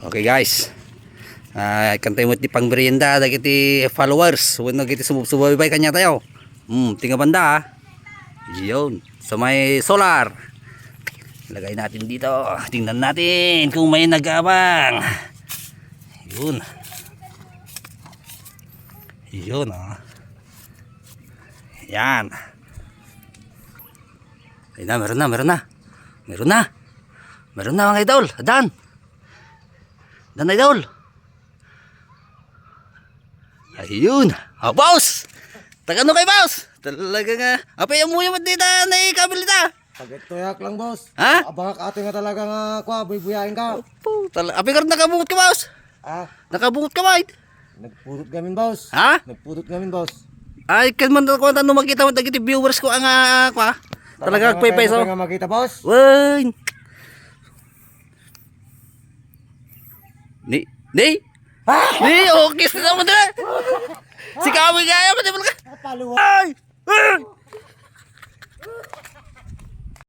Okay guys. Kantay mo ti pang merienda dagiti followers. Wano giti subuybay kanya tayo. Tinga banda. Yun. Sa may solar. Lagay natin dito. Tingnan natin kung may nag-abang. Yun. Yun oh. Yan. Ayun na, meron na. Meron na mga idol. Dan idol. Ayun. Boss. Tagano kay boss. Talaga nga. Apay mo yung dito na ikabilita. Pagituyak lang, boss. Ha? Abang ate nga talaga nga kwa, bubuyain ka. Apay ka rin nakabungot ka, boss. Nakabungot ka, mate. Nagpurot gamin, boss. Ha? Nagpurot gamin, boss. Ay, kan man ko ano makita mo dagiti viewers ko ang kwa. Talaga nagpaypayso. Talaga nga makita, boss. Wen. Ni. Ni, okay sa naman dala. Si Kawi gaya mo, di ba ka? Paluwa. Ay!